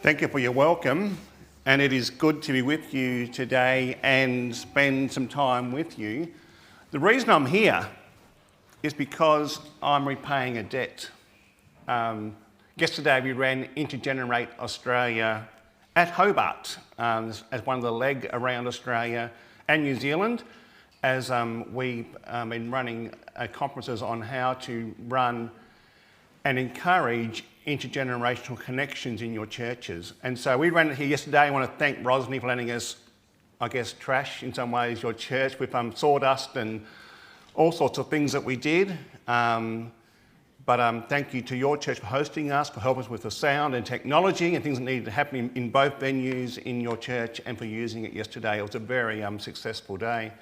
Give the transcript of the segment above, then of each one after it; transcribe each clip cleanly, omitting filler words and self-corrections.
Thank you for your welcome, and it is good to be with you today and spend some time with you. The reason I'm here is because I'm repaying a debt. Yesterday we ran Intergenerate Australia at Hobart as one of the leg around Australia and New Zealand, as we've been running conferences on how to run and encourage intergenerational connections in your churches. And so we ran it here yesterday. I want to thank Rosny for letting us, trash in some ways your church with sawdust and all sorts of things that we did. But thank you to your church for hosting us, for helping us with the sound and technology and things that needed to happen in both venues in your church, and for using it yesterday. It was a very successful day.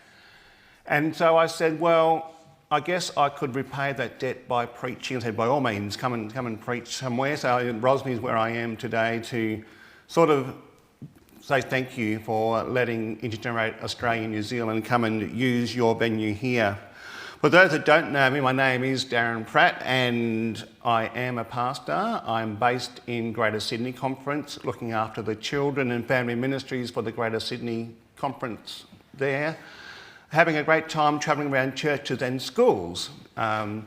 And so I said, well, I guess I could repay that debt by preaching. I said, by all means, come and preach somewhere. So Rosny is where I am today to sort of say thank you for letting Intergenerate Australia and New Zealand come and use your venue here. For those that don't know me, my name is Daron Pratt and I am a pastor. I'm based in Greater Sydney Conference, looking after the children and family ministries for the Greater Sydney Conference there. Having a great time travelling around churches and schools. That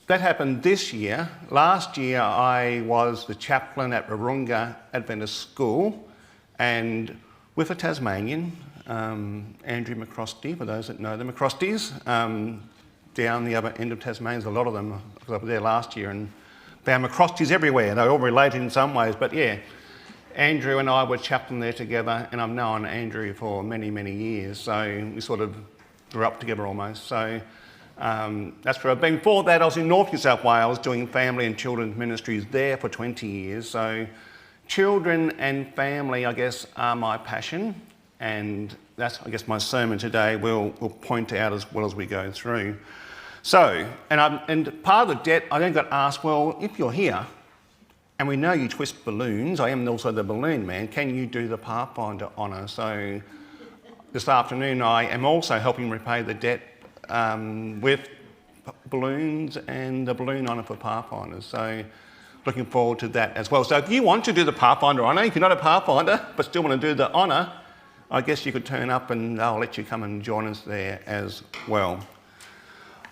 happened this year. Last year I was the chaplain at Wahroonga Adventist School, and with a Tasmanian, Andrew McCrosty, for those that know the McCrostys, down the other end of Tasmania. There's a lot of them. I was there last year and found McCrostys everywhere. They're all related in some ways, but yeah. Andrew and I were chaplain there together, and I've known Andrew for many, many years, so we sort of grew up together almost. So that's where I've been. Before that, I was in North New South Wales doing family and children's ministries there for 20 years. So children and family, I guess, are my passion, and that's, I guess, my sermon today will point out as well as we go through. So, and part of the debt, I then got asked, well, if you're here, and we know you twist balloons, I am also the balloon man, can you do the Pathfinder honour? So this afternoon I am also helping repay the debt with balloons and the balloon honour for Pathfinders. So looking forward to that as well. So if you want to do the Pathfinder honour, if you're not a Pathfinder but still want to do the honour, I guess you could turn up and I'll let you come and join us there as well.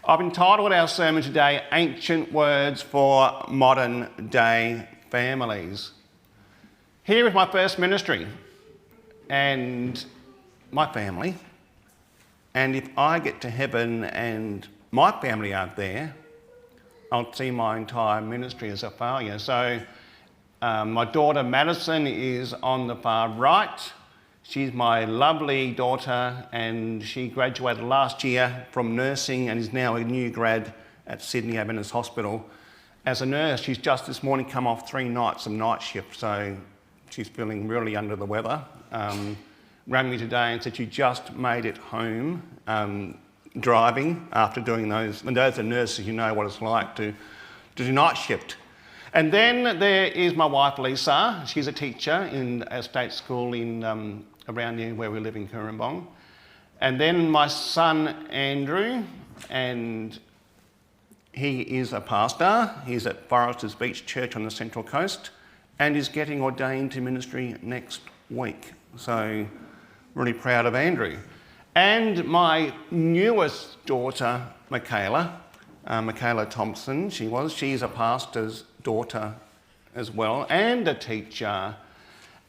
I've entitled our sermon today, Ancient Words for Modern Day Families. Here is my first ministry and my family, and if I get to heaven and my family aren't there, I'll see my entire ministry as a failure. So my daughter Madison is on the far right. She's my lovely daughter, and she graduated last year from nursing and is now a new grad at Sydney Adventist Hospital. As a nurse, she's just this morning come off 3 nights of night shift, so she's feeling really under the weather. Rang me today and said she just made it home driving after doing those. And those are nurses, you know what it's like to do night shift. And then there is my wife Lisa. She's a teacher in a state school in around here where we live in Cooranbong. And then my son Andrew, and he is a pastor. He's at Foresters Beach Church on the Central Coast and is getting ordained to ministry next week. So really proud of Andrew. And my newest daughter, Michaela Thompson, she's a pastor's daughter as well, and a teacher.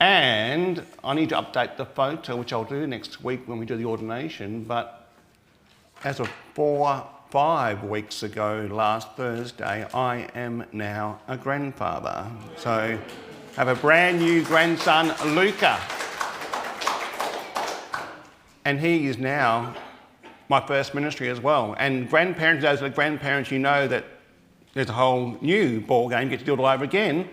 And I need to update the photo, which I'll do next week when we do the ordination, but as of 5 weeks ago, last Thursday, I am now a grandfather. So I have a brand new grandson, Luca. And he is now my first ministry as well. And grandparents, those are the grandparents, you know that there's a whole new ball game. You get to do it all over again,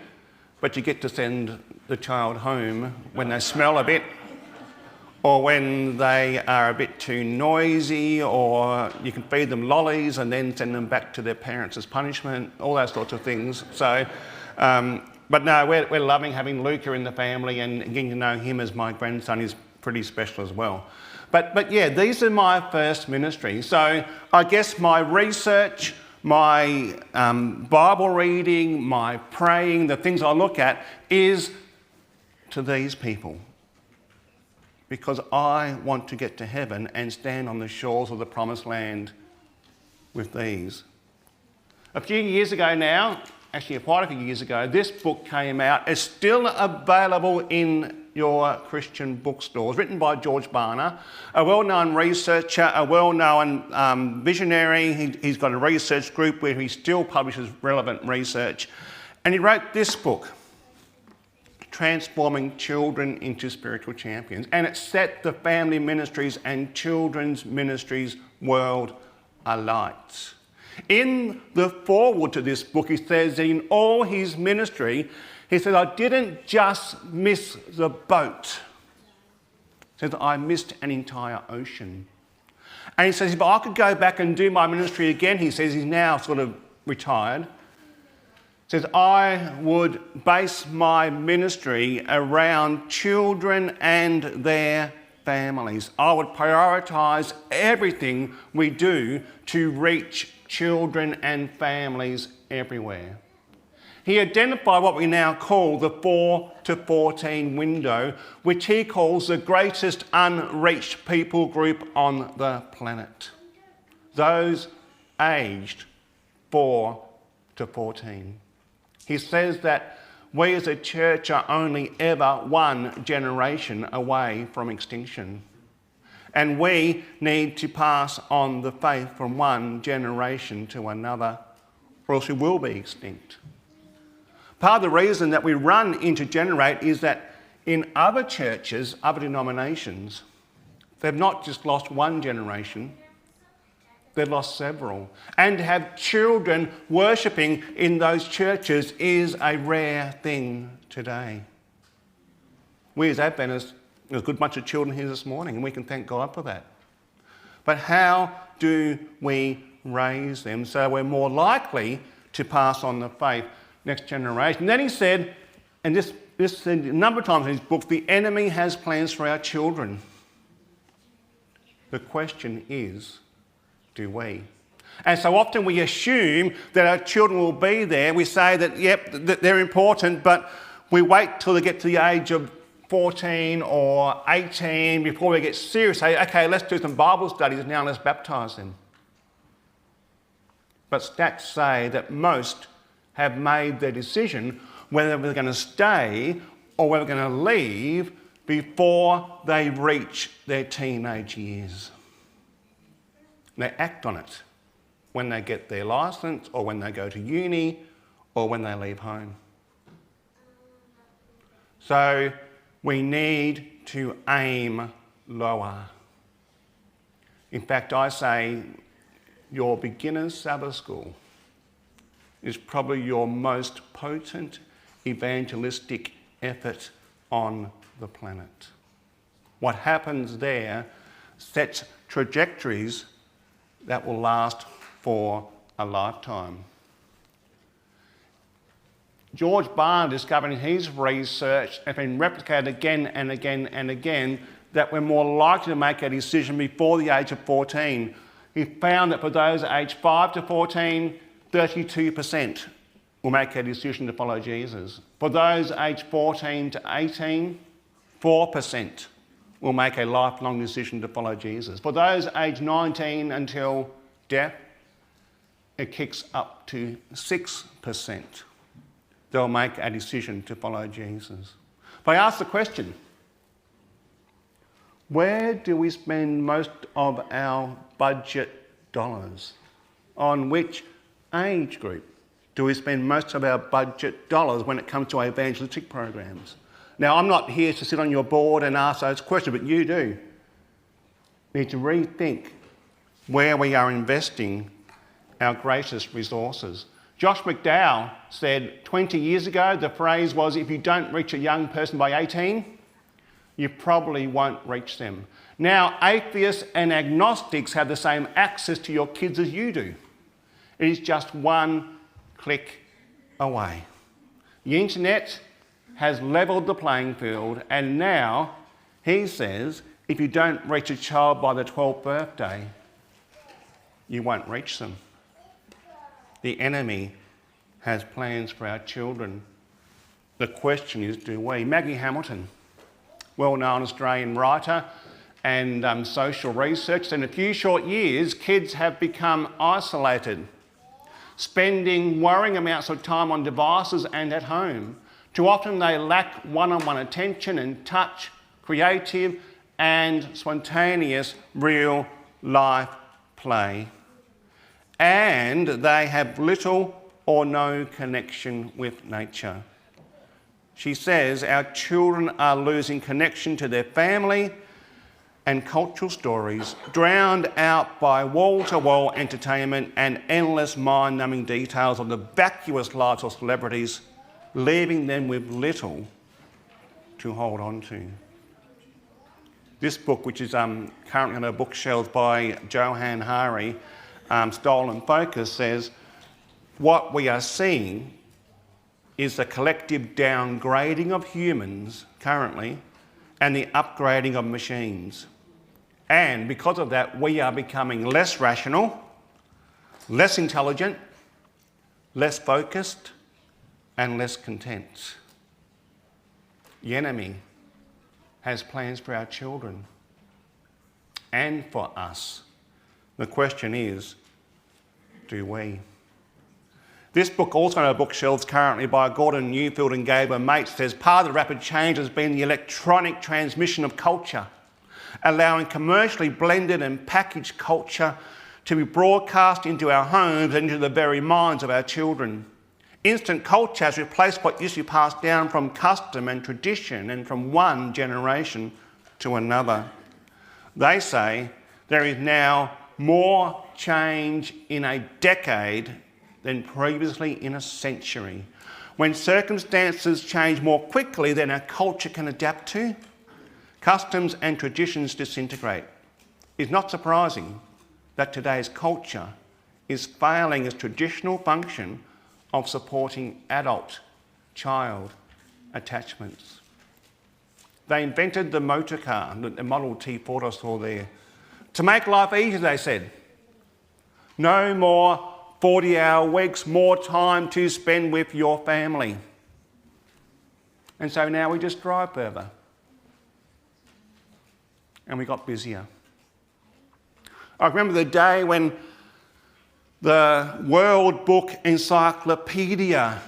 but you get to send the child home when they smell a bit, or when they are a bit too noisy, or you can feed them lollies and then send them back to their parents as punishment, all those sorts of things. So, but no, we're loving having Luca in the family, and getting to know him as my grandson is pretty special as well. But yeah, these are my first ministry. So I guess my research, my Bible reading, my praying, the things I look at is to these people because I want to get to heaven and stand on the shores of the promised land with these. A few years ago now, actually quite a few years ago, this book came out. It's still available in your Christian bookstores, written by George Barna, a well-known researcher, a well-known visionary. He's got a research group where he still publishes relevant research. And he wrote this book, Transforming Children into Spiritual Champions. And it set the family ministries and children's ministries world alight. In the foreword to this book, he says that in all his ministry, he said, I didn't just miss the boat. He says, I missed an entire ocean. And he says, if I could go back and do my ministry again, he says, he's now sort of retired. He says, I would base my ministry around children and their families. I would prioritise everything we do to reach children and families everywhere. He identified what we now call the 4 to 14 window, which he calls the greatest unreached people group on the planet. Those aged 4 to 14. He says that we as a church are only ever one generation away from extinction. And we need to pass on the faith from one generation to another, or else we will be extinct. Part of the reason that we run into Generate is that in other churches, other denominations, they've not just lost one generation, they've lost several. And to have children worshipping in those churches is a rare thing today. We as Adventists, there's a good bunch of children here this morning, and we can thank God for that. But how do we raise them so we're more likely to pass on the faith next generation? And then he said, and this said a number of times in his book, the enemy has plans for our children. The question is, do we? And so often we assume that our children will be there. We say that, yep, that they're important, but we wait till they get to the age of 14 or 18 before we get serious. Say, okay, let's do some Bible studies now, let's baptise them. But stats say that most have made their decision whether they're going to stay or whether they're going to leave before they reach their teenage years. They act on it when they get their licence or when they go to uni or when they leave home. So we need to aim lower. In fact, I say your beginner's Sabbath school is probably your most potent evangelistic effort on the planet. What happens there sets trajectories that will last for a lifetime. George Barna discovered in his research, and been replicated again and again and again, that we're more likely to make a decision before the age of 14. He found that for those aged 5 to 14, 32% will make a decision to follow Jesus. For those aged 14 to 18, 4% will make a lifelong decision to follow Jesus. For those aged 19 until death, it kicks up to 6%. They'll make a decision to follow Jesus. But I ask the question, where do we spend most of our budget dollars? On which age group do we spend most of our budget dollars when it comes to our evangelistic programs? Now, I'm not here to sit on your board and ask those questions, but you do. We need to rethink where we are investing our greatest resources. Josh McDowell said 20 years ago, the phrase was, if you don't reach a young person by 18, you probably won't reach them. Now, atheists and agnostics have the same access to your kids as you do. It is just one click away. The internet has levelled the playing field, and now he says if you don't reach a child by their 12th birthday, you won't reach them. The enemy has plans for our children. The question is, do we? Maggie Hamilton, well-known Australian writer and social researcher, in a few short years, kids have become isolated, spending worrying amounts of time on devices and at home. Too often they lack one-on-one attention and touch, creative and spontaneous real-life play. And they have little or no connection with nature. She says our children are losing connection to their family and cultural stories, drowned out by wall-to-wall entertainment and endless mind-numbing details of the vacuous lives of celebrities, leaving them with little to hold on to. This book, which is currently on our bookshelves by Johann Hari, Stolen Focus, says what we are seeing is the collective downgrading of humans currently and the upgrading of machines. And because of that, we are becoming less rational, less intelligent, less focused, and less content. The enemy has plans for our children and for us. The question is, do we? This book, also on our bookshelves currently by Gordon Newfield and Gabriel Mate, says part of the rapid change has been the electronic transmission of culture, allowing commercially blended and packaged culture to be broadcast into our homes and into the very minds of our children. Instant culture has replaced what used to be passed down from custom and tradition and from one generation to another. They say there is now more change in a decade than previously in a century. When circumstances change more quickly than our culture can adapt to, customs and traditions disintegrate. It's not surprising that today's culture is failing its traditional function of supporting adult-child attachments. They invented the motor car, the Model T Ford I saw there, to make life easier, they said. No more 40-hour weeks, more time to spend with your family. And so now we just drive further. And we got busier. I remember the day when the World Book Encyclopedia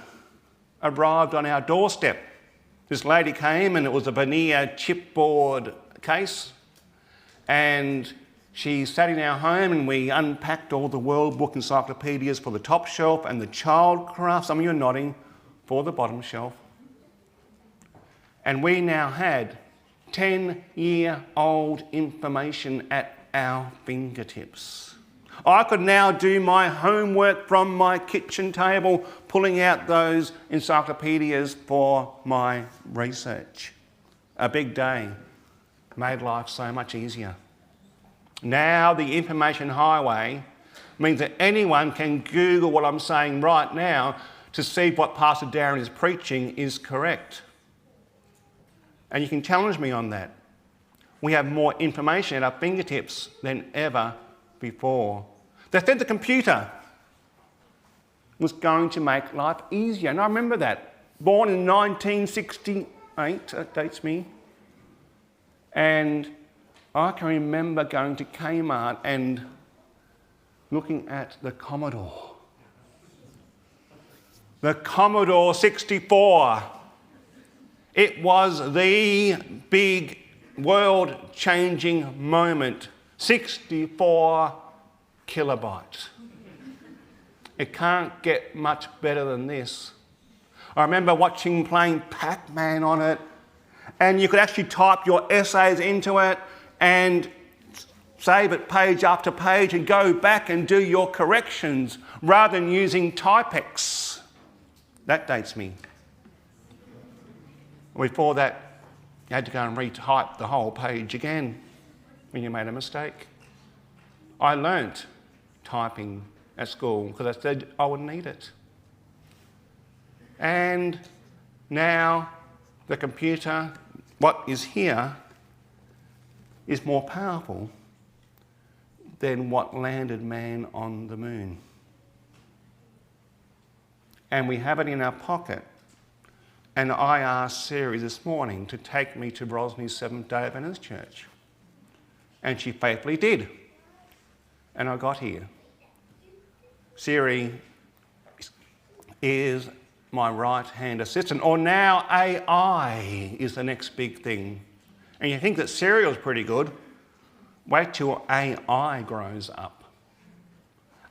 arrived on our doorstep. This lady came and it was a veneer chipboard case, and she sat in our home and we unpacked all the World Book Encyclopedias for the top shelf and the childcraft, some of you are nodding, for the bottom shelf. And we now had 10-year-old information at our fingertips. I could now do my homework from my kitchen table, pulling out those encyclopedias for my research. A big day made life so much easier. Now the information highway means that anyone can Google what I'm saying right now to see if what Pastor Daron is preaching is correct. And you can challenge me on that. We have more information at our fingertips than ever before. They said the computer was going to make life easier. And I remember that. Born in 1968, that dates me. And I can remember going to Kmart and looking at the Commodore. The Commodore 64. It was the big world-changing moment. 64 kilobytes. It can't get much better than this. I remember playing Pac-Man on it, and you could actually type your essays into it and save it page after page and go back and do your corrections rather than using Typex. That dates me. Before that, you had to go and retype the whole page again when you made a mistake. I learnt typing at school because I said I would need it. And now the computer, what is here, is more powerful than what landed man on the moon. And we have it in our pocket And I asked Siri this morning to take me to Rosny's Seventh-day Adventist Church. And she faithfully did. And I got here. Siri is my right-hand assistant, or now AI is the next big thing. And you think that Siri was pretty good. Wait till AI grows up.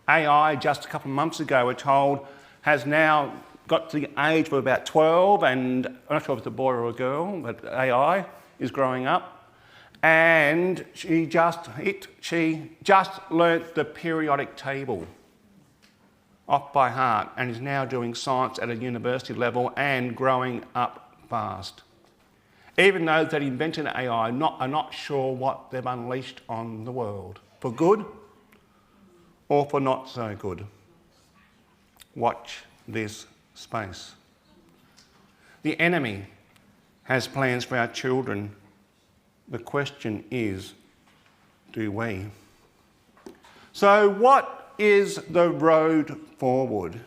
AI, just a couple of months ago, we're told, has now got to the age of about 12, and I'm not sure if it's a boy or a girl, but AI is growing up. And she just learnt the periodic table off by heart and is now doing science at a university level and growing up fast. Even those that invented AI are not sure what they've unleashed on the world, for good or for not so good. Watch this space. The enemy has plans for our children. The question is, do we? So what is the road forward?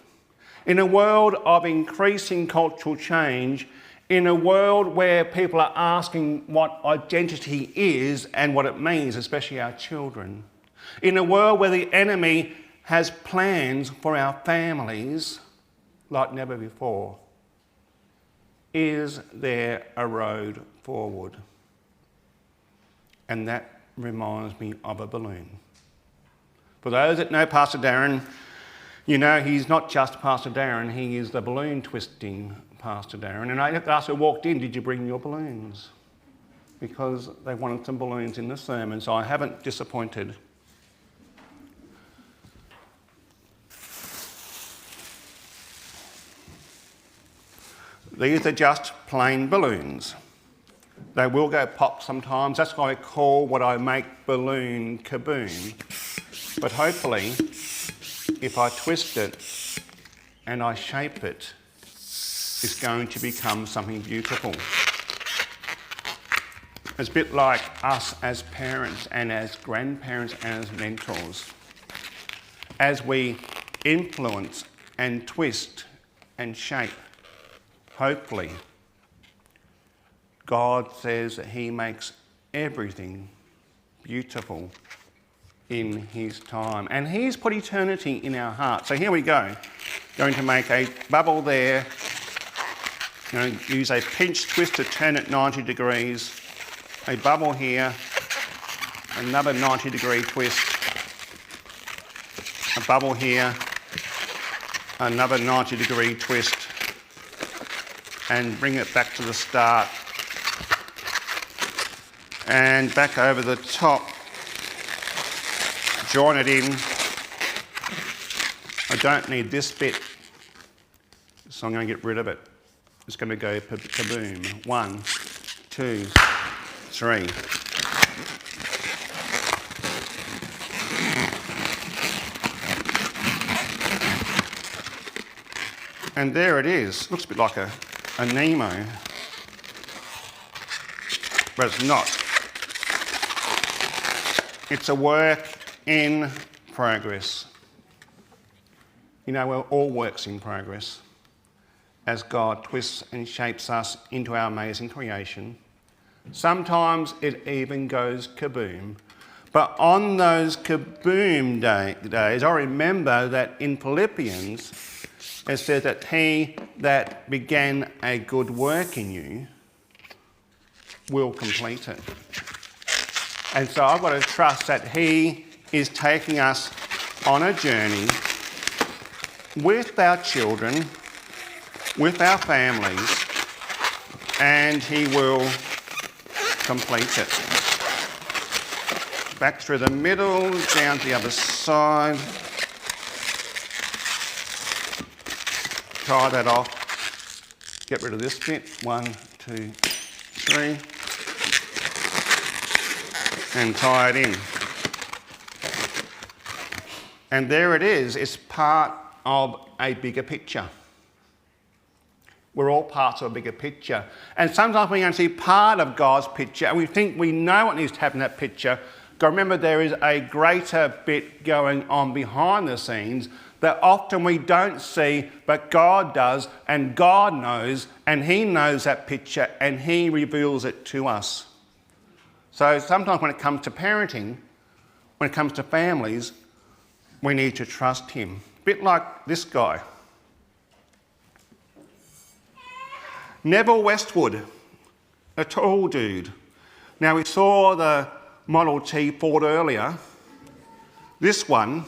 In a world of increasing cultural change, in a world where people are asking what identity is and what it means, especially our children, in a world where the enemy has plans for our families like never before, is there a road forward? And that reminds me of a balloon. For those that know Pastor Daron, you know he's not just Pastor Daron, he is the balloon twisting Pastor Daron. And I asked who walked in, did you bring your balloons? Because they wanted some balloons in the sermon, so I haven't disappointed. These are just plain balloons. They will go pop sometimes. That's why I call what I make balloon kaboom. But hopefully, if I twist it and I shape it, it's going to become something beautiful. It's a bit like us as parents and as grandparents and as mentors. As we influence and twist and shape, hopefully, God says that he makes everything beautiful in his time. And he's put eternity in our heart. So here we go. Going to make a bubble there. Going to use a pinch twist to turn it 90 degrees. A bubble here. Another 90-degree twist. A bubble here. Another 90-degree twist. And bring it back to the start. And back over the top. Join it in. I don't need this bit, so I'm going to get rid of it. It's going to go kaboom. 1, 2, 3. And there it is. Looks a bit like a Nemo, but it's not. It's a work in progress. You know, we're all works in progress as God twists and shapes us into our amazing creation. Sometimes it even goes kaboom. But on those kaboom days, I remember that in Philippians, it says that he that began a good work in you will complete it. And so I've got to trust that he is taking us on a journey with our children, with our families, and he will complete it. Back through the middle, down to the other side. Tie that off. Get rid of this bit. 1, 2, 3. And tie it in. And there it is. It's part of a bigger picture. We're all parts of a bigger picture. And sometimes we can see part of God's picture and we think we know what needs to happen in that picture, Got to remember there is a greater bit going on behind the scenes that often we don't see, but God does, and God knows, and He knows that picture, and He reveals it to us. So sometimes when it comes to parenting, when it comes to families, we need to trust Him. A bit like this guy. Neville Westwood, a tall dude. Now we saw the Model T Ford earlier. This one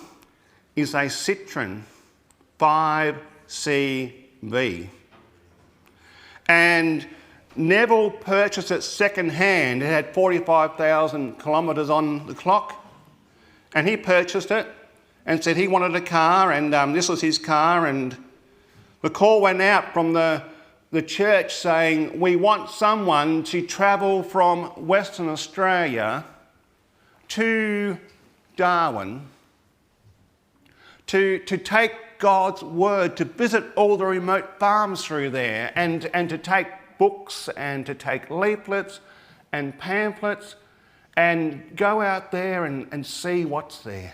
is a Citroen 5CV. And Neville purchased it second hand. It had 45,000 kilometres on the clock. And he purchased it and said he wanted a car, and this was his car. And the call went out from the church saying, we want someone to travel from Western Australia to Darwin to take God's word, to visit all the remote farms through there, and to take books and to take leaflets and pamphlets and go out there and see what's there.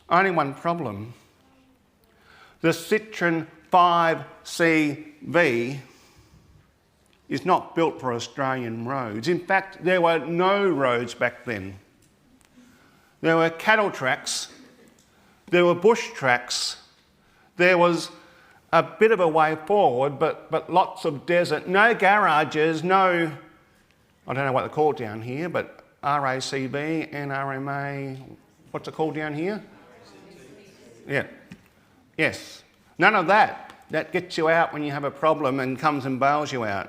Only one problem. The Citroen 5CV is not built for Australian roads. In fact, there were no roads back then. There were cattle tracks, there were bush tracks, there was a bit of a way forward, but lots of desert, no garages, no, I don't know what they're called down here, but RACB, NRMA, what's it called down here? Yeah, yes. None of that. That gets you out when you have a problem and comes and bails you out.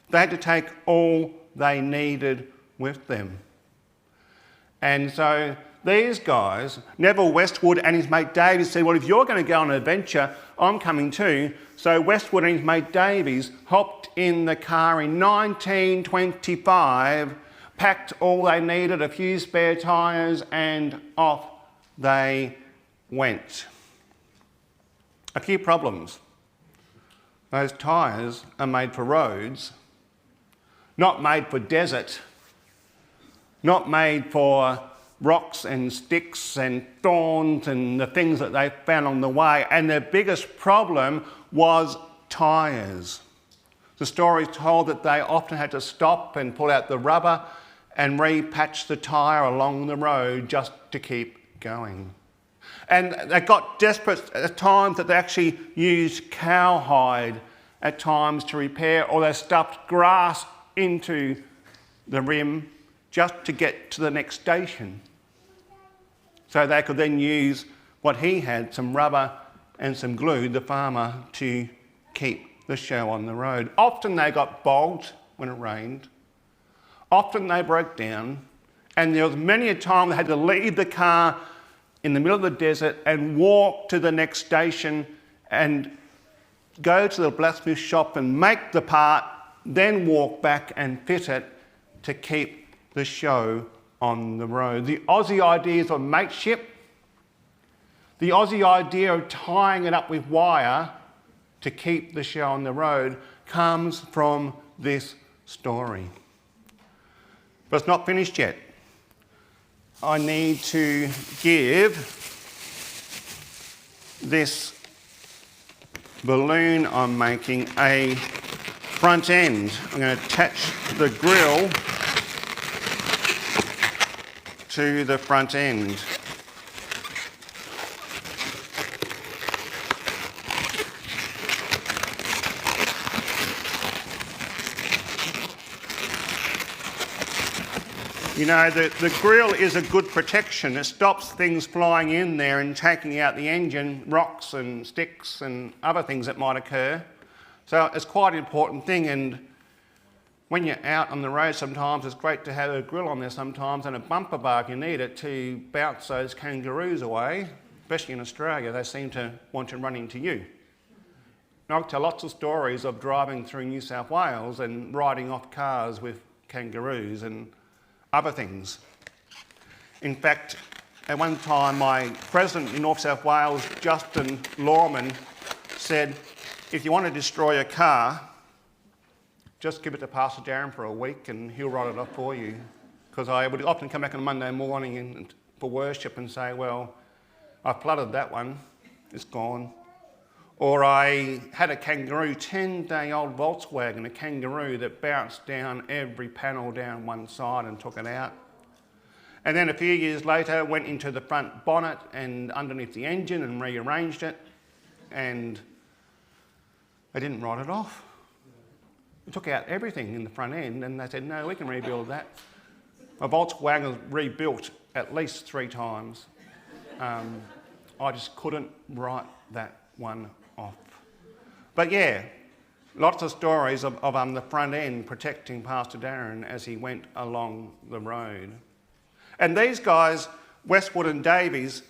They had to take all they needed with them. And so these guys, Neville Westwood and his mate Davies, said, well, if you're going to go on an adventure, I'm coming too. So Westwood and his mate Davies hopped in the car in 1925, packed all they needed, a few spare tyres, and off they went. A few problems. Those tyres are made for roads, not made for desert, not made for rocks and sticks and thorns and the things that they found on the way. And their biggest problem was tyres. The story is told that they often had to stop and pull out the rubber and repatch the tyre along the road just to keep going. And they got desperate at times that they actually used cowhide at times to repair, or they stuffed grass into the rim just to get to the next station. So they could then use what he had, some rubber and some glue, the farmer, to keep the show on the road. Often they got bogged when it rained. Often they broke down. And there was many a time they had to leave the car in the middle of the desert and walk to the next station and go to the blacksmith shop and make the part, then walk back and fit it to keep the show on the road. The Aussie ideas of mateship, the Aussie idea of tying it up with wire to keep the show on the road comes from this story. But it's not finished yet. I need to give this balloon I'm making a front end. I'm going to attach the grill to the front end. You know, the grill is a good protection. It stops things flying in there and taking out the engine, rocks and sticks and other things that might occur. So it's quite an important thing, and when you're out on the road sometimes it's great to have a grill on there sometimes and a bumper bar if you need it to bounce those kangaroos away, especially in Australia. They seem to want to run into you. And I'll tell lots of stories of driving through New South Wales and riding off cars with kangaroos and other things. In fact, at one time my president in North South Wales, Justin Lawman, said, if you want to destroy a car, just give it to Pastor Daron for a week and he'll write it off for you, because I would often come back on a Monday morning for worship and say, well, I flooded that one, it's gone. Or I had a kangaroo, 10-day-old Volkswagen, a kangaroo that bounced down every panel down one side and took it out. And then a few years later, went into the front bonnet and underneath the engine and rearranged it, and they didn't write it off. They took out everything in the front end, and they said, no, we can rebuild that. My Volkswagen was rebuilt at least 3 times. I just couldn't write that one off. But yeah, lots of stories of the front end protecting Pastor Daron as he went along the road. And these guys, Westwood and Davies,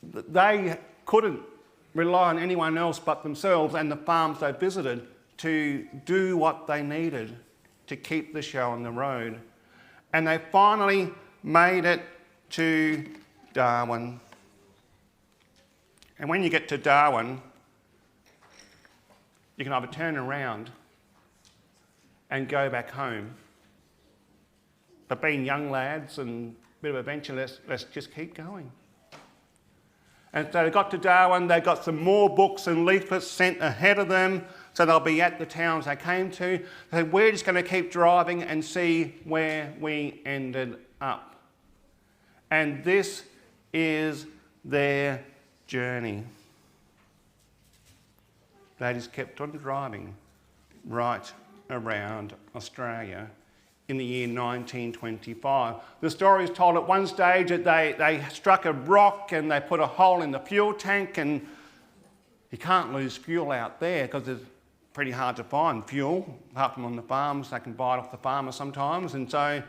they couldn't rely on anyone else but themselves and the farms they visited to do what they needed to keep the show on the road. And they finally made it to Darwin. And when you get to Darwin, you can either turn around and go back home. But being young lads and a bit of adventure, let's just keep going. And so they got to Darwin, they got some more books and leaflets sent ahead of them, so they'll be at the towns they came to. They said, we're just going to keep driving and see where we ended up. And this is their journey. They just kept on driving right around Australia in the year 1925. The story is told at one stage that they struck a rock and they put a hole in the fuel tank, and you can't lose fuel out there because it's pretty hard to find fuel, apart from on the farms. They can buy it off the farmers sometimes. And so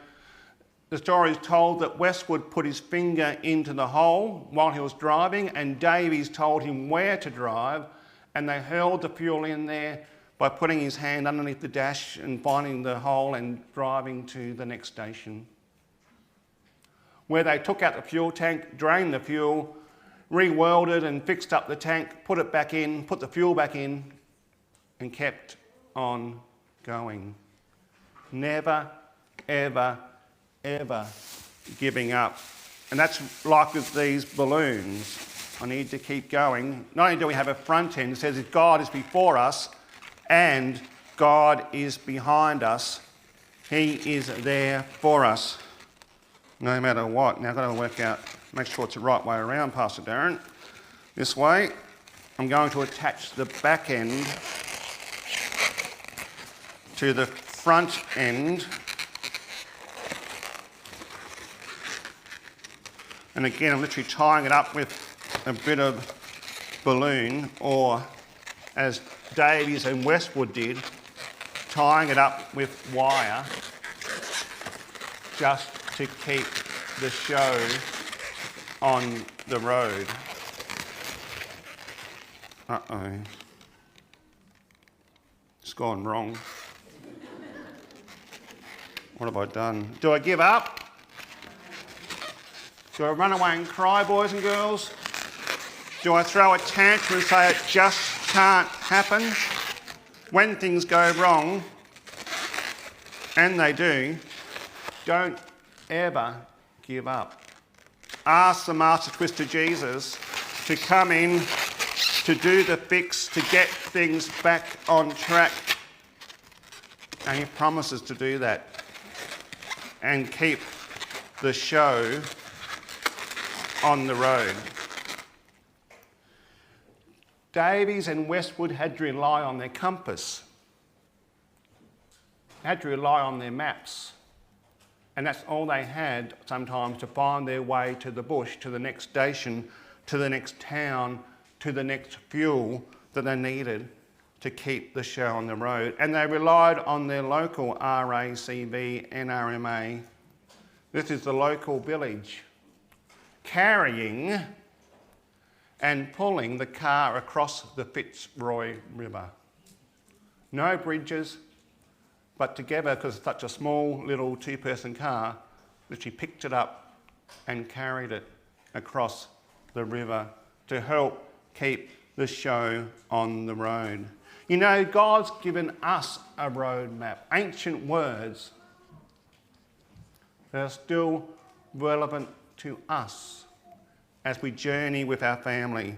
the story is told that Westwood put his finger into the hole while he was driving, and Davies told him where to drive, and they hurled the fuel in there by putting his hand underneath the dash and finding the hole and driving to the next station, where they took out the fuel tank, drained the fuel, re-welded and fixed up the tank, put it back in, put the fuel back in, and kept on going. Never, ever, ever giving up. And that's like with these balloons. I need to keep going. Not only do we have a front end that says that God is before us and God is behind us, He is there for us, no matter what. Now I've got to work out, make sure it's the right way around, Pastor Daron. This way, I'm going to attach the back end to the front end. And again, I'm literally tying it up with a bit of balloon, or as Davies and Westwood did, tying it up with wire just to keep the show on the road. Uh-oh. It's gone wrong. What have I done? Do I give up? Do I run away and cry, boys and girls? Do I throw a tantrum and say it just can't happen? When things go wrong, and they do, don't ever give up. Ask the Master Twister Jesus to come in, to do the fix, to get things back on track. And He promises to do that and keep the show on the road. Davies and Westwood had to rely on their compass, had to rely on their maps, and that's all they had sometimes to find their way to the bush, to the next station, to the next town, to the next fuel that they needed to keep the show on the road. And they relied on their local RACV NRMA. This is the local village, carrying and pulling the car across the Fitzroy River. No bridges, but together, because it's such a small little 2-person car, literally picked it up and carried it across the river to help keep the show on the road. You know, God's given us a road map, ancient words that are still relevant to us as we journey with our family.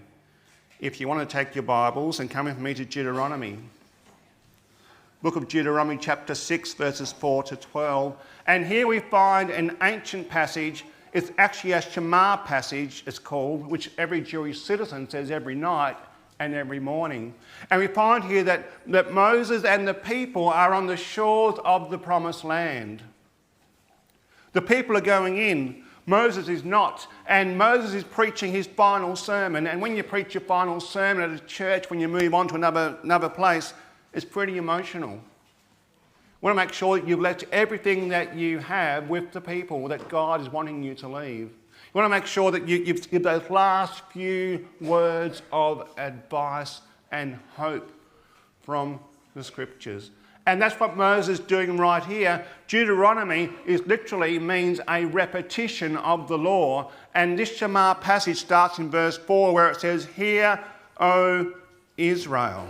If you want to take your Bibles and come with me to Deuteronomy, book of Deuteronomy chapter 6 verses 4 to 12, and here we find an ancient passage. It's actually a Shema passage, it's called, which every Jewish citizen says every night and every morning. And we find here that Moses and the people are on the shores of the promised land. The people are going in. Moses is not. And Moses is preaching his final sermon. And when you preach your final sermon at a church, when you move on to another place, it's pretty emotional. You want to make sure that you've left everything that you have with the people that God is wanting you to leave. You want to make sure that you give those last few words of advice and hope from the scriptures. And that's what Moses is doing right here. Deuteronomy literally means a repetition of the law. And this Shema passage starts in verse 4 where it says, "Hear, O Israel,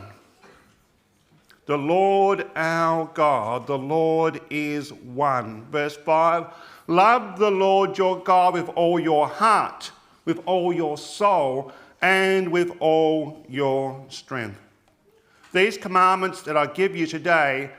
the Lord our God, the Lord is one." Verse 5, "Love the Lord your God with all your heart, with all your soul, and with all your strength. These commandments that I give you today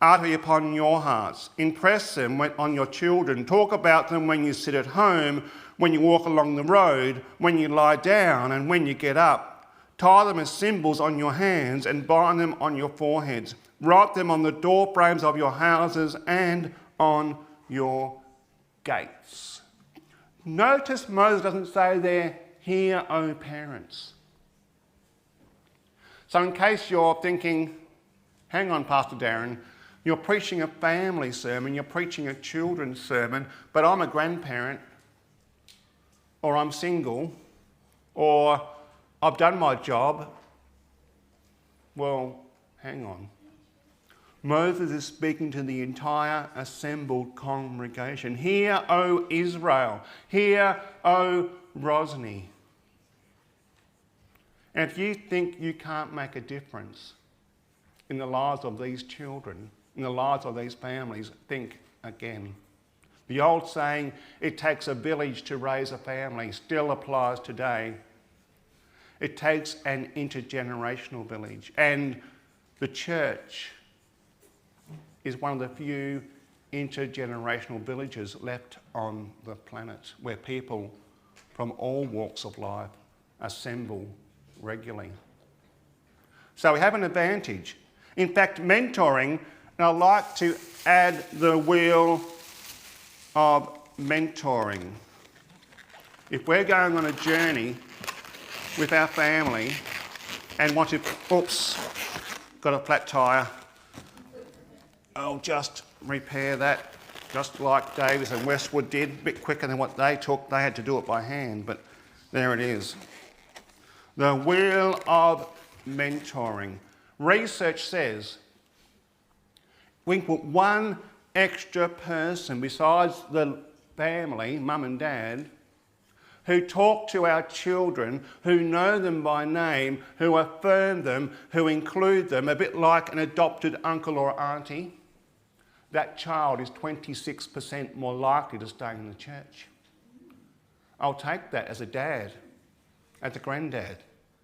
are to be upon your hearts. Impress them on your children. Talk about them when you sit at home, when you walk along the road, when you lie down, and when you get up. Tie them as symbols on your hands and bind them on your foreheads. Write them on the door frames of your houses and on your gates." Notice Moses doesn't say there, "Hear, O parents." So in case you're thinking, hang on, Pastor Daron, you're preaching a family sermon, you're preaching a children's sermon, but I'm a grandparent, or I'm single, or I've done my job. Well, hang on. Moses is speaking to the entire assembled congregation. "Hear, O Israel. Hear, O Rosny." And if you think you can't make a difference in the lives of these children, in the lives of these families, think again. The old saying, "It takes a village to raise a family," still applies today. It takes an intergenerational village. And the church is one of the few intergenerational villages left on the planet where people from all walks of life assemble regularly. So we have an advantage. In fact, mentoring, and I'd like to add the wheel of mentoring. If we're going on a journey with our family and want to, oops, got a flat tyre, I'll just repair that, just like Davis and Westwood did, a bit quicker than what they took. They had to do it by hand, but there it is. The wheel of mentoring. Research says we can put one extra person besides the family, mum and dad, who talk to our children, who know them by name, who affirm them, who include them, a bit like an adopted uncle or auntie. That child is 26% more likely to stay in the church. I'll take that as a dad, as a granddad,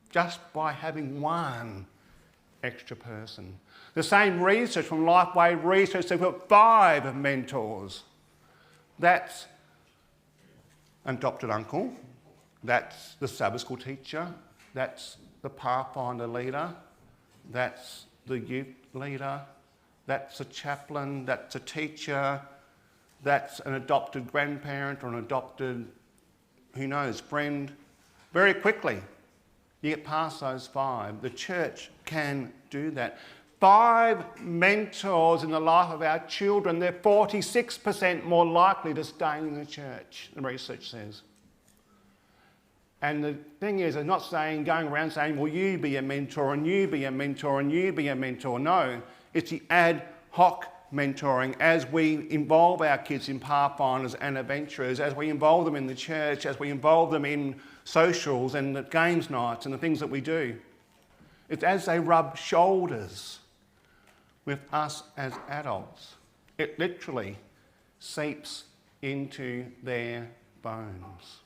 just by having one extra person. The same research from Lifeway Research, they've got 5 mentors. That's an adopted uncle, that's the Sabbath school teacher, that's the Pathfinder leader, that's the youth leader, that's a chaplain, that's a teacher, that's an adopted grandparent or an adopted, who knows, friend. Very quickly, you get past those 5. The church can do that. 5 mentors in the life of our children, they're 46% more likely to stay in the church, the research says. And the thing is, they're not saying, going around saying, well, you be a mentor and you be a mentor and you be a mentor. No, it's the ad hoc mentoring as we involve our kids in Pathfinders and Adventurers, as we involve them in the church, as we involve them in socials and the games nights and the things that we do. It's as they rub shoulders with us as adults. It literally seeps into their bones.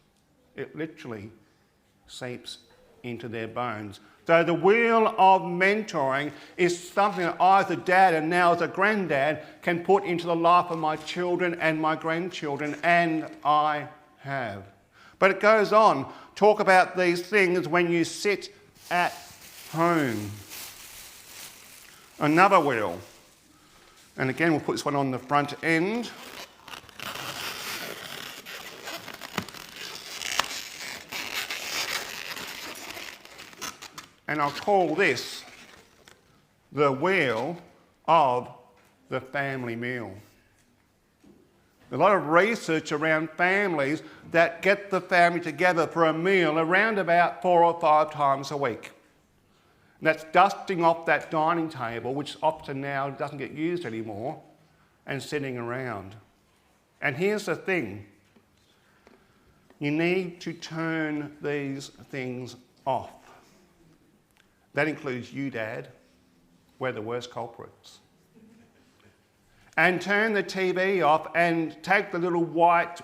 It literally seeps into their bones. So the wheel of mentoring is something that I as a dad and now as a granddad can put into the life of my children and my grandchildren, and I have. But it goes on, talk about these things when you sit at home. Another wheel. And again, we'll put this one on the front end. And I'll call this the wheel of the family meal. There's a lot of research around families that get the family together for a meal around about 4 or 5 times a week. And that's dusting off that dining table, which often now doesn't get used anymore, and sitting around. And here's the thing. You need to turn these things off. That includes you, Dad. We're the worst culprits. And turn the TV off and take the little white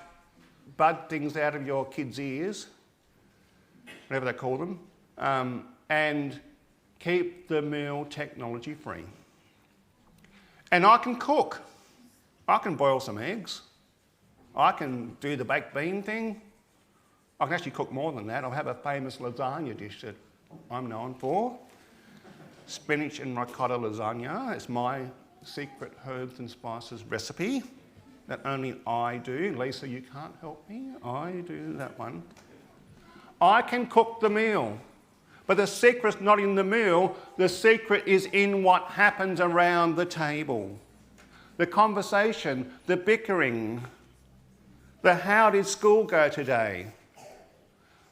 bud things out of your kids' ears, whatever they call them, and keep the meal technology free. And I can cook. I can boil some eggs. I can do the baked bean thing. I can actually cook more than that. I have a famous lasagna dish that I'm known for. Spinach and ricotta lasagna. It's my secret herbs and spices recipe that only I do. Lisa, you can't help me. I do that one. I can cook the meal. But the secret's not in the meal. The secret is in what happens around the table. The conversation, the bickering, the how did school go today?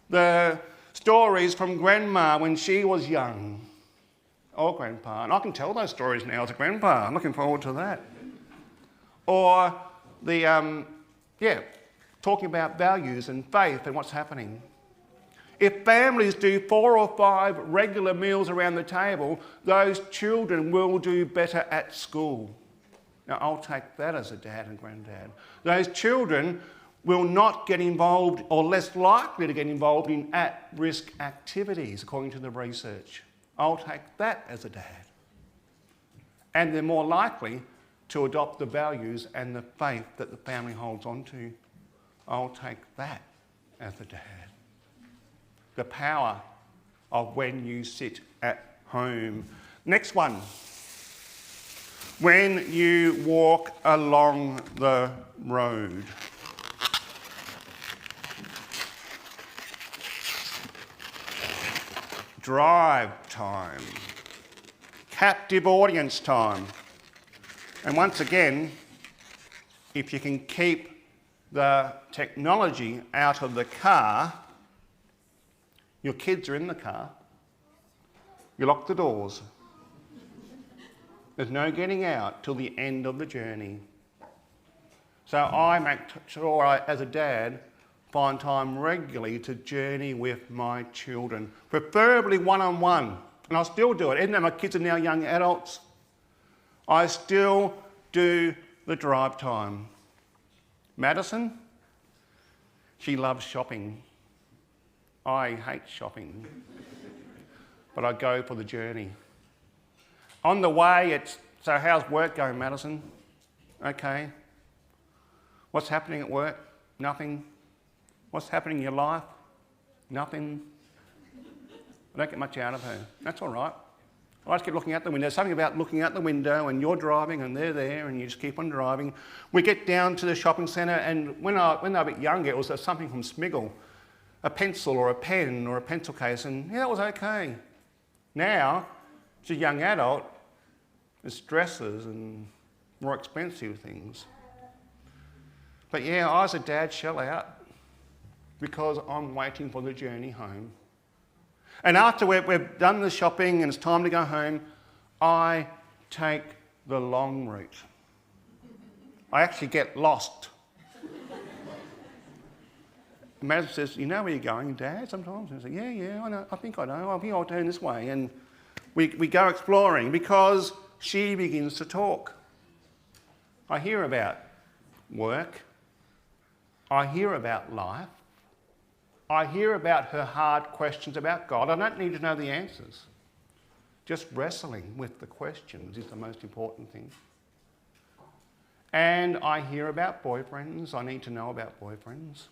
The stories from Grandma when she was young, or Grandpa. And I can tell those stories now as a grandpa. I'm looking forward to that. Or the, talking about values and faith and what's happening. If families do 4 or 5 regular meals around the table, those children will do better at school. Now, I'll take that as a dad and granddad. Those children will not get involved, or less likely to get involved in at-risk activities, according to the research. I'll take that as a dad. And they're more likely to adopt the values and the faith that the family holds on to. I'll take that as a dad. The power of when you sit at home. Next one. When you walk along the road. Drive time. Captive audience time. And once again, if you can keep the technology out of the car, your kids are in the car, you lock the doors. There's no getting out till the end of the journey. So I make sure I, as a dad, find time regularly to journey with my children, preferably one-on-one. And I still do it. Even though my kids are now young adults, I still do the drive time. Madison, she loves shopping. I hate shopping, but I go for the journey. On the way, it's, so how's work going, Madison? Okay. What's happening at work? Nothing. What's happening in your life? Nothing. I don't get much out of her. That's all right. I just keep looking out the window. There's something about looking out the window and you're driving and they're there and you just keep on driving. We get down to the shopping centre, and when I was a bit younger, it was something from Smiggle. A pencil or a pen or a pencil case, and yeah, that was okay. Now, as a young adult, it's dresses and more expensive things. But yeah, I as a dad shell out because I'm waiting for the journey home. And after we've done the shopping and it's time to go home, I take the long route. I actually get lost. Madison says, you know where you're going, Dad, sometimes? And I say, yeah, I know, I think I know. I think I'll turn this way. And we go exploring because she begins to talk. I hear about work, I hear about life. I hear about her hard questions about God. I don't need to know the answers. Just wrestling with the questions is the most important thing. And I hear about boyfriends. I need to know about boyfriends.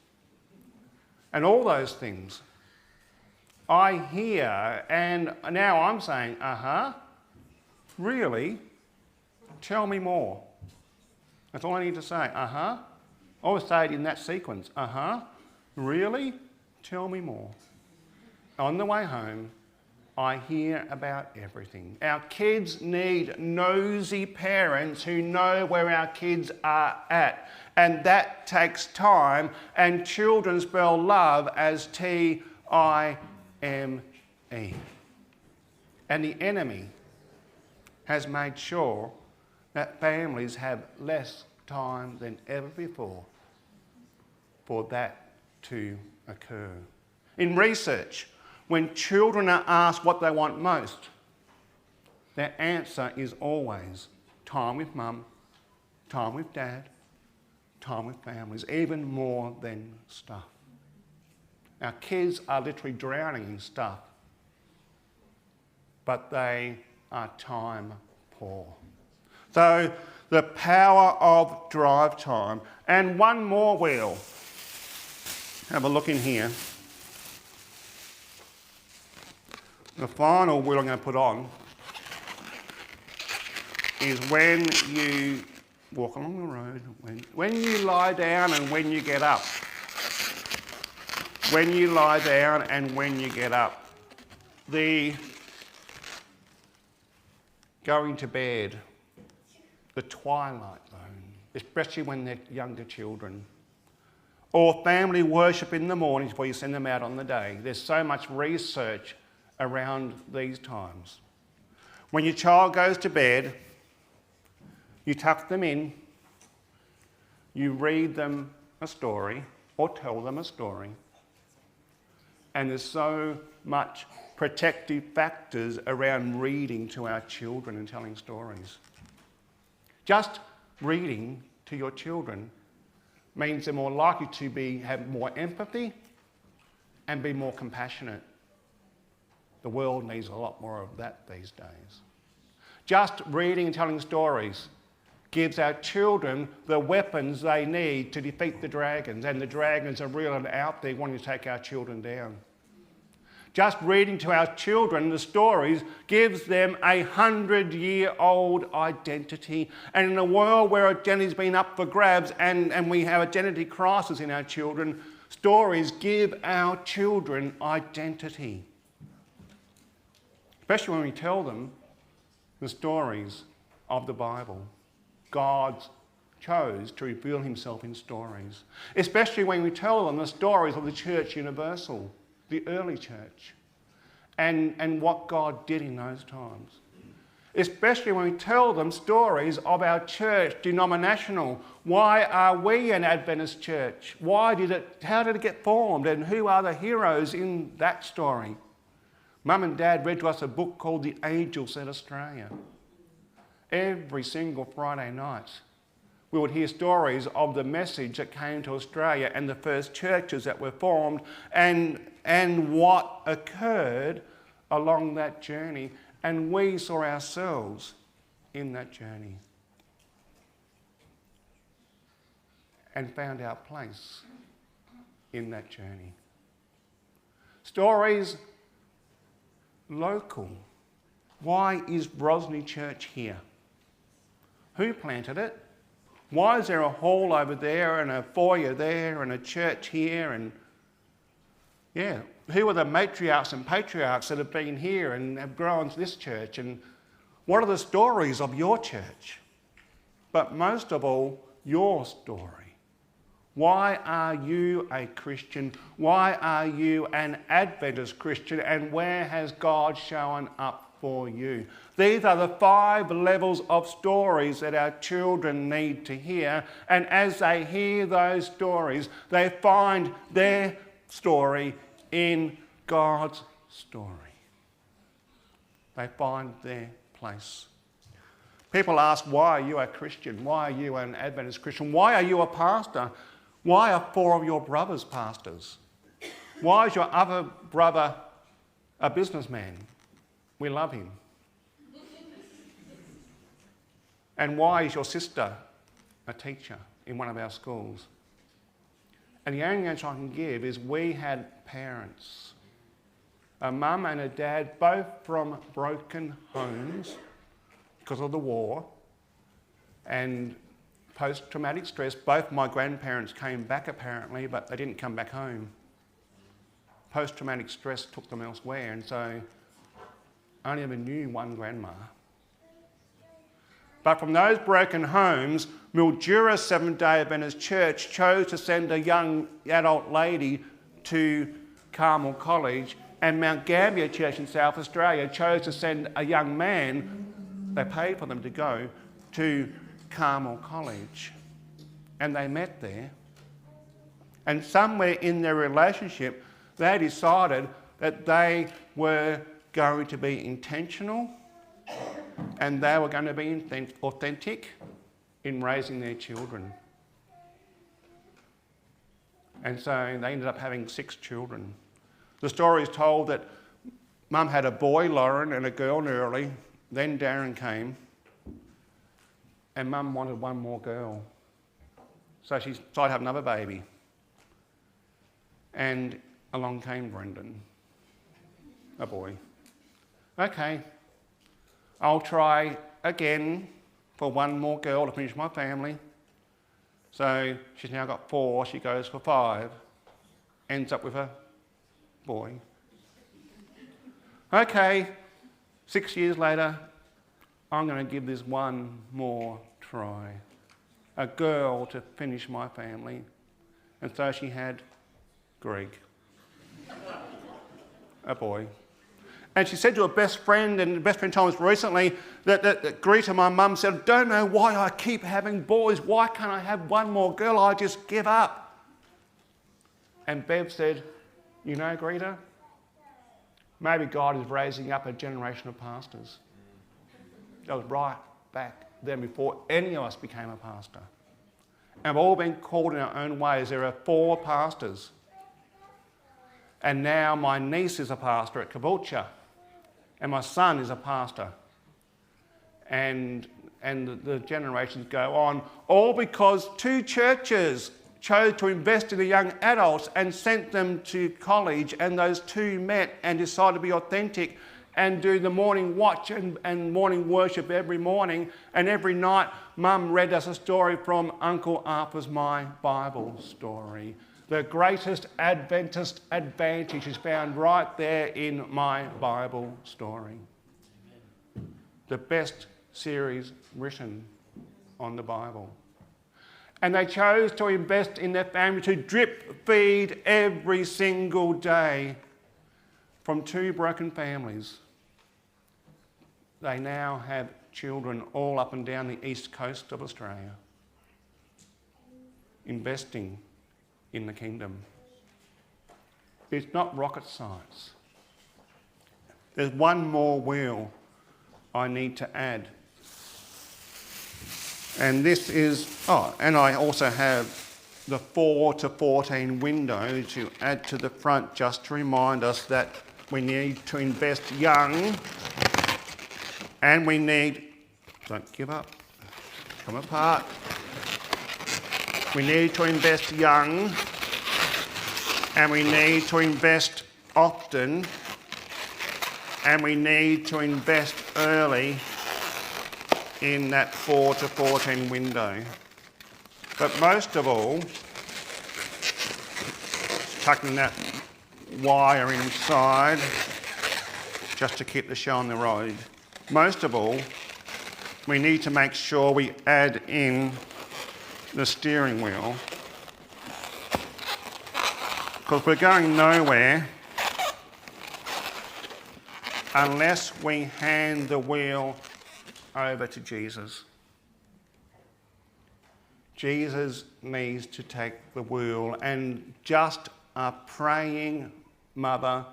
And all those things. I hear, and now I'm saying, really? Tell me more. That's all I need to say, I always say it in that sequence, really? Tell me more. On the way home, I hear about everything. Our kids need nosy parents who know where our kids are at. And that takes time, and children spell love as T-I-M-E. And the enemy has made sure that families have less time than ever before for that to occur. In research, when children are asked what they want most, their answer is always time with mum, time with dad, time with families, even more than stuff. Our kids are literally drowning in stuff, but they are time poor. So the power of drive time. And one more wheel. Have a look in here. The final wheel I'm going to put on is when you walk along the road, when you lie down and when you get up. When you lie down and when you get up. The going to bed, the twilight zone, especially when they're younger children. Or family worship in the mornings before you send them out on the day. There's so much research around these times. When your child goes to bed, you tuck them in, you read them a story or tell them a story. And there's so much protective factors around reading to our children and telling stories. Just reading to your children means they're more likely to have more empathy and be more compassionate. The world needs a lot more of that these days. Just reading and telling stories gives our children the weapons they need to defeat the dragons, and the dragons are real and out there wanting to take our children down. Just reading to our children the stories gives them 100-year-old identity. And in a world where identity's been up for grabs and we have identity crisis in our children, stories give our children identity. Especially when we tell them the stories of the Bible. God chose to reveal himself in stories. Especially when we tell them the stories of the Church Universal, the early church, and what God did in those times. Especially when we tell them stories of our church, denominational. Why are we an Adventist church? How did it get formed? And who are the heroes in that story? Mum and Dad read to us a book called The Angel Set Australia. Every single Friday night, we would hear stories of the message that came to Australia and the first churches that were formed and what occurred along that journey. And we saw ourselves in that journey and found our place in that journey. Stories local. Why is Rosny Church here? Who planted it? Why is there a hall over there and a foyer there and a church here? And who are the matriarchs and patriarchs that have been here and have grown to this church? And what are the stories of your church? But most of all, your story. Why are you a Christian? Why are you an Adventist Christian? And where has God shown up for you? These are the 5 levels of stories that our children need to hear. And as they hear those stories, they find their story in God's story. They find their place. People ask, why are you a Christian? Why are you an Adventist Christian? Why are you a pastor? Why are 4 of your brothers pastors? Why is your other brother a businessman? We love him. And why is your sister a teacher in one of our schools? And the only answer I can give is we had parents, a mum and a dad, both from broken homes because of the war and post-traumatic stress. Both my grandparents came back apparently, but they didn't come back home. Post-traumatic stress took them elsewhere, and so I only ever knew one grandma. But from those broken homes, Mildura Seventh-day Adventist Church chose to send a young adult lady to Carmel College, and Mount Gambier Church in South Australia chose to send a young man, they paid for them to go, to Carmel College. And they met there. And somewhere in their relationship, they decided that they were going to be intentional and they were going to be authentic in raising their children. And so they ended up having 6 children. The story is told that Mum had a boy, Lauren, and a girl, Nerly. Then Daron came, and Mum wanted one more girl. So she decided to have another baby. And along came Brendan, a boy. Okay, I'll try again for one more girl to finish my family. So she's now got 4, she goes for 5, ends up with a boy. Okay, 6 years later, I'm going to give this one more try. A girl to finish my family. And so she had Greg, a boy. And she said to her best friend, and the best friend told us recently, that Greta, my mum, said, I don't know why I keep having boys. Why can't I have one more girl? I just give up. And Bev said, you know, Greta, maybe God is raising up a generation of pastors. That was right back then before any of us became a pastor. And we've all been called in our own ways. There are 4 pastors. And now my niece is a pastor at Caboolture. And my son is a pastor. And the generations go on, all because 2 churches chose to invest in the young adults and sent them to college, and those 2 met and decided to be authentic and do the morning watch and morning worship every morning, and every night Mum read us a story from Uncle Arthur's My Bible Story. The greatest Adventist advantage is found right there in My Bible Story. The best series written on the Bible. And they chose to invest in their family, to drip feed every single day from 2 broken families. They now have children all up and down the east coast of Australia, investing in the kingdom. It's not rocket science. There's one more wheel I need to add. And this is, and I also have the 4 to 14 window to add to the front, just to remind us that we need to invest young, and we need, don't give up, come apart. We need to invest young, and we need to invest often, and we need to invest early in that 4 to 14 window. But most of all, tucking that wire inside just to keep the show on the road. Most of all, we need to make sure we add in the steering wheel, because we're going nowhere unless we hand the wheel over to Jesus. Jesus needs to take the wheel, and just a praying mother,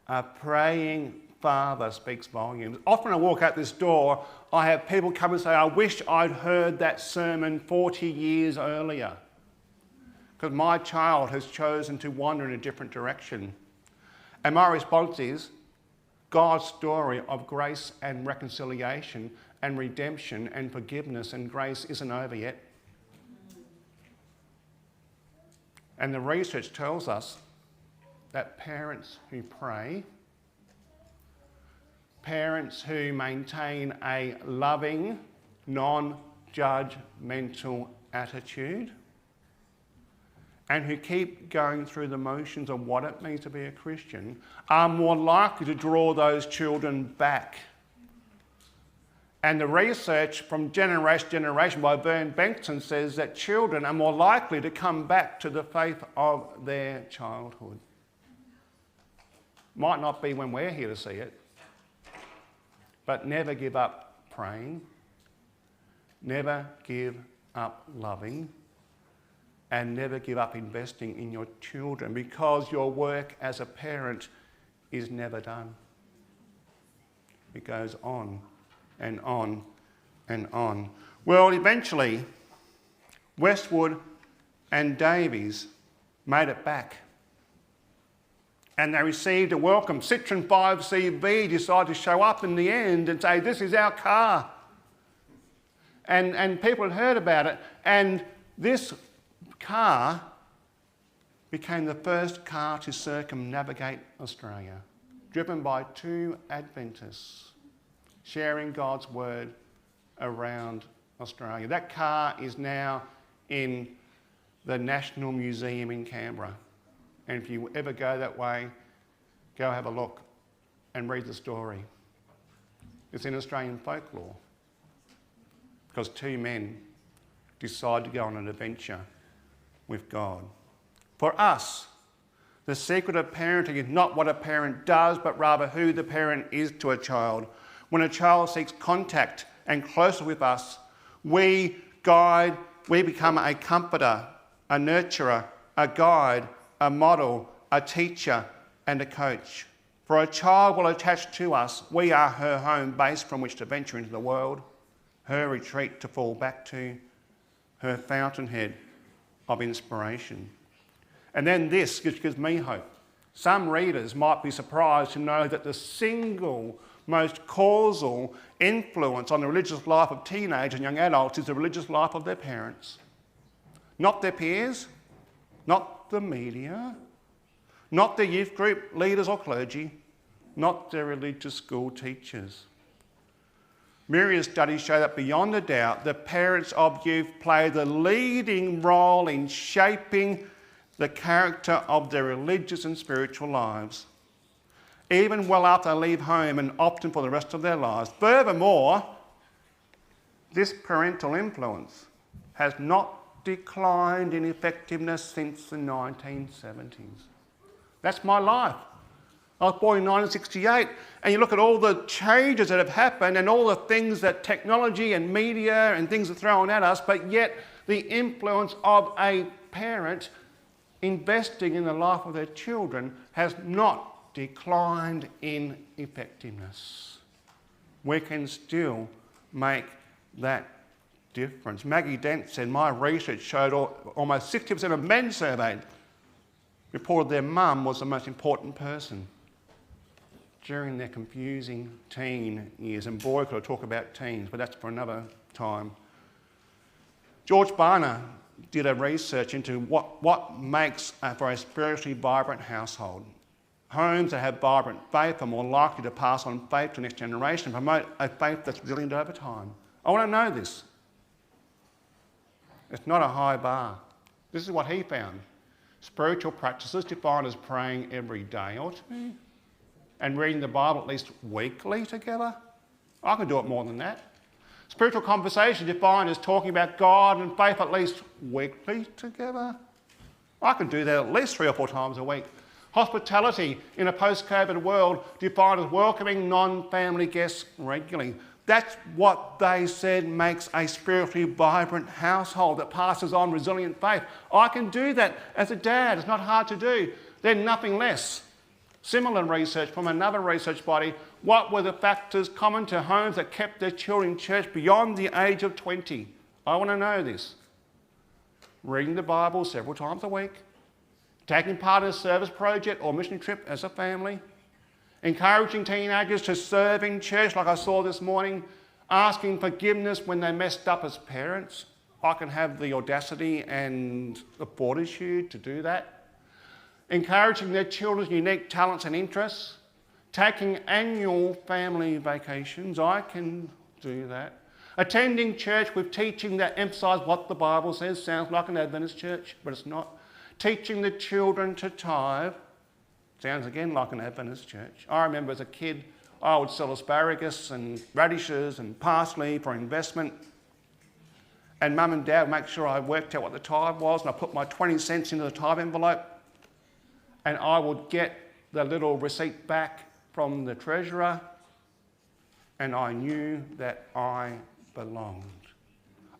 a praying father speaks volumes. Often I walk out this door, I have people come and say, I wish I'd heard that sermon 40 years earlier. because my child has chosen to wander in a different direction. And my response is, God's story of grace and reconciliation and redemption and forgiveness and grace isn't over yet. And the research tells us that parents who pray, parents who maintain a loving, non-judgmental attitude, and who keep going through the motions of what it means to be a Christian, are more likely to draw those children back. And the research from generation to generation by Vern Benson says that children are more likely to come back to the faith of their childhood. Might not be when we're here to see it, but never give up praying, never give up loving, and never give up investing in your children, because your work as a parent is never done. It goes on and on and on. Well, eventually, Westwood and Davies made it back. And they received a welcome. Citroen 5CV decided to show up in the end and say, this is our car. And people had heard about it. And this car became the first car to circumnavigate Australia, driven by two Adventists sharing God's word around Australia. That car is now in the National Museum in Canberra. And if you ever go that way, go have a look and read the story. It's in Australian folklore, because two men decide to go on an adventure with God. For us, the secret of parenting is not what a parent does, but rather who the parent is to a child. When a child seeks contact and closer with us, we become a comforter, a nurturer, a guide, a model, a teacher, and a coach. For a child will attach to us. We are her home base from which to venture into the world, her retreat to fall back to, her fountainhead of inspiration. And then this, which gives me hope. Some readers might be surprised to know that the single most causal influence on the religious life of teenagers and young adults is the religious life of their parents. Not their peers, not the media, not their youth group leaders or clergy, not their religious school teachers. Myriad studies show that beyond a doubt, the parents of youth play the leading role in shaping the character of their religious and spiritual lives, even well after they leave home and often for the rest of their lives. Furthermore, this parental influence has not declined in effectiveness since the 1970s. That's my life. I was born in 1968, and you look at all the changes that have happened and all the things that technology and media and things are throwing at us, but yet the influence of a parent investing in the life of their children has not declined in effectiveness. We can still make that difference. Maggie Dent said, my research showed almost 60% of men surveyed reported their mum was the most important person during their confusing teen years. And boy, could I talk about teens, but that's for another time. George Barner did a research into what makes for a spiritually vibrant household. Homes that have vibrant faith are more likely to pass on faith to the next generation and promote a faith that's resilient over time. I want to know this. It's not a high bar. This is what he found. Spiritual practices defined as praying every day or two and reading the Bible at least weekly together. I can do it more than that. Spiritual conversation defined as talking about God and faith at least weekly together. I can do that at least 3 or 4 times a week. Hospitality in a post-COVID world defined as welcoming non-family guests regularly. That's what they said makes a spiritually vibrant household that passes on resilient faith. I can do that as a dad. It's not hard to do. They're nothing less. Similar research from another research body. What were the factors common to homes that kept their children in church beyond the age of 20? I want to know this. reading the Bible several times a week, taking part in a service project or mission trip as a family, encouraging teenagers to serve in church like I saw this morning, asking forgiveness when they messed up as parents. I can have the audacity and the fortitude to do that. Encouraging their children's unique talents and interests, taking annual family vacations. I can do that. Attending church with teaching that emphasise what the Bible says. Sounds like an Adventist church, but it's not. Teaching the children to tithe. Sounds again like an Adventist church. I remember as a kid, I would sell asparagus and radishes and parsley for investment. And Mum and Dad would make sure I worked out what the tithe was, and I put my 20 cents into the tithe envelope. And I would get the little receipt back from the treasurer, and I knew that I belonged.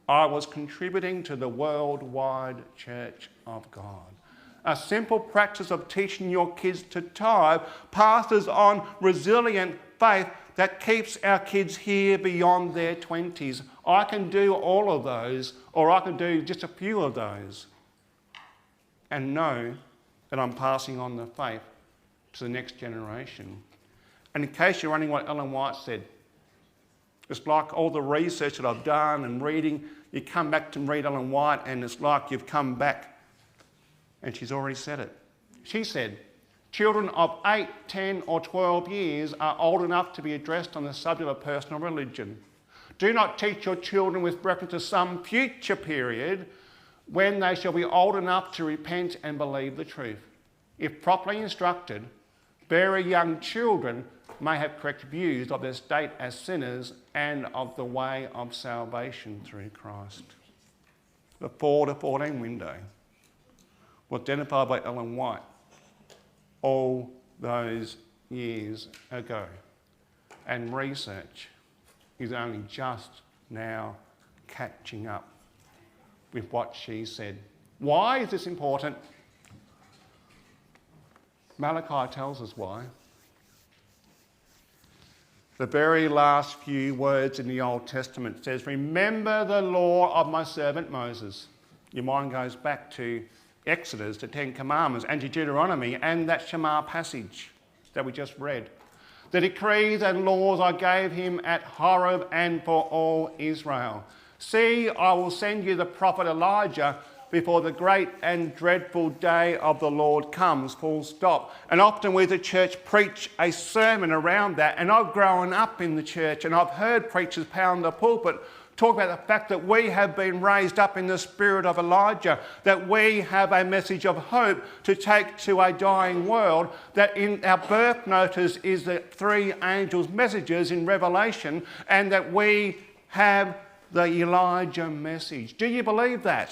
I was contributing to the worldwide church of God. A simple practice of teaching your kids to tithe passes on resilient faith that keeps our kids here beyond their 20s. I can do all of those, or I can do just a few of those, and know that I'm passing on the faith to the next generation. And in case you're wondering what Ellen White said, it's like all the research that I've done and reading, you come back to read Ellen White and it's like you've come back and she's already said it. She said, children of 8, 10 or 12 years are old enough to be addressed on the subject of personal religion. Do not teach your children with reference to some future period when they shall be old enough to repent and believe the truth. If properly instructed, very young children may have correct views of their state as sinners and of the way of salvation through Christ. The 4 to 14 window was identified by Ellen White all those years ago, and research is only just now catching up with what she said. Why is this important? Malachi tells us why. The very last few words in the Old Testament says, remember the law of my servant Moses. Your mind goes back to Exodus, the 10 Commandments, and to Deuteronomy, and that Shema passage that we just read. The decrees and laws I gave him at Horeb and for all Israel. See, I will send you the prophet Elijah before the great and dreadful day of the Lord comes, full stop. And often we, the church, preach a sermon around that. And I've grown up in the church and I've heard preachers pound the pulpit talk about the fact that we have been raised up in the spirit of Elijah, that we have a message of hope to take to a dying world, that in our birth notice is the 3 angels' messages in Revelation, and that we have the Elijah message. Do you believe that?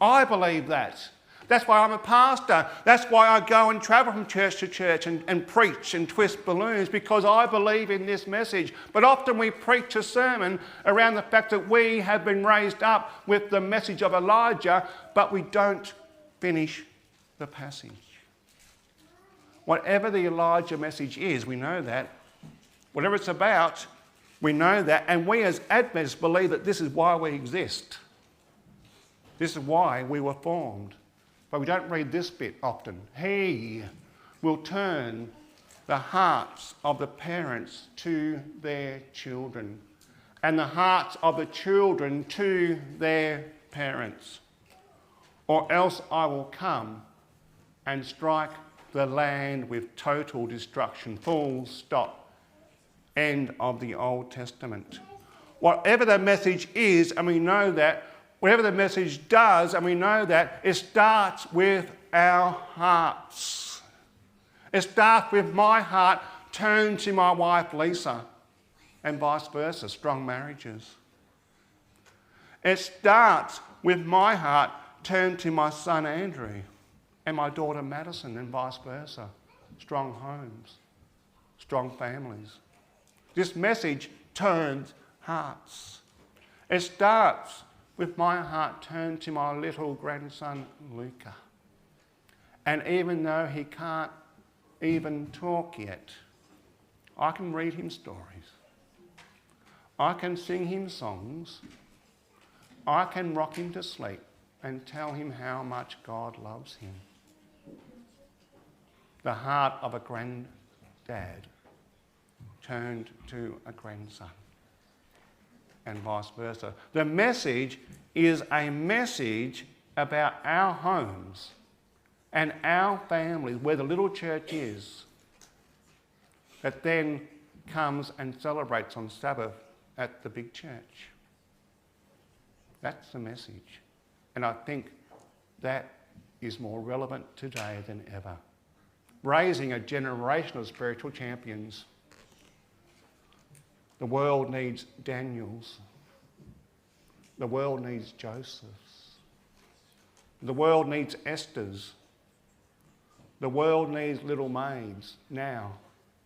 I believe that. That's why I'm a pastor. That's why I go and travel from church to church and preach and twist balloons, because I believe in this message. But often we preach a sermon around the fact that we have been raised up with the message of Elijah, but we don't finish the passage. Whatever the Elijah message is, we know that. Whatever it's about, we know that. And we as Adventists believe that this is why we exist. This is why we were formed. But we don't read this bit often. He will turn the hearts of the parents to their children, and the hearts of the children to their parents. Or else I will come and strike the land with total destruction. Full stop. End of the Old Testament. Whatever the message is, and we know that, whatever the message does, and we know that, it starts with our hearts. It starts with my heart turned to my wife Lisa, and vice versa, strong marriages. It starts with my heart turned to my son Andrew and my daughter Madison, and vice versa, strong homes, strong families. This message turns hearts. It starts with my heart turned to my little grandson, Luca. And even though he can't even talk yet, I can read him stories. I can sing him songs. I can rock him to sleep. and tell him how much God loves him. The heart of a granddad turned to a grandson, and vice versa. The message is a message about our homes and our families, where the little church is, that then comes and celebrates on Sabbath at the big church. That's the message. And I think that is more relevant today than ever. Raising a generation of spiritual champions. The world needs Daniels. The world needs Josephs. The world needs Esthers. The world needs little maids now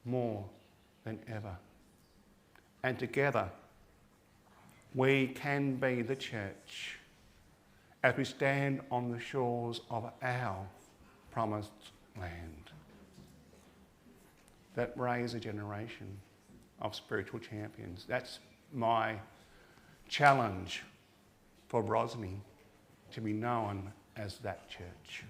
more than ever. And together we can be the church as we stand on the shores of our promised land that raise a generation of spiritual champions. That's my challenge for Rosny, to be known as that church.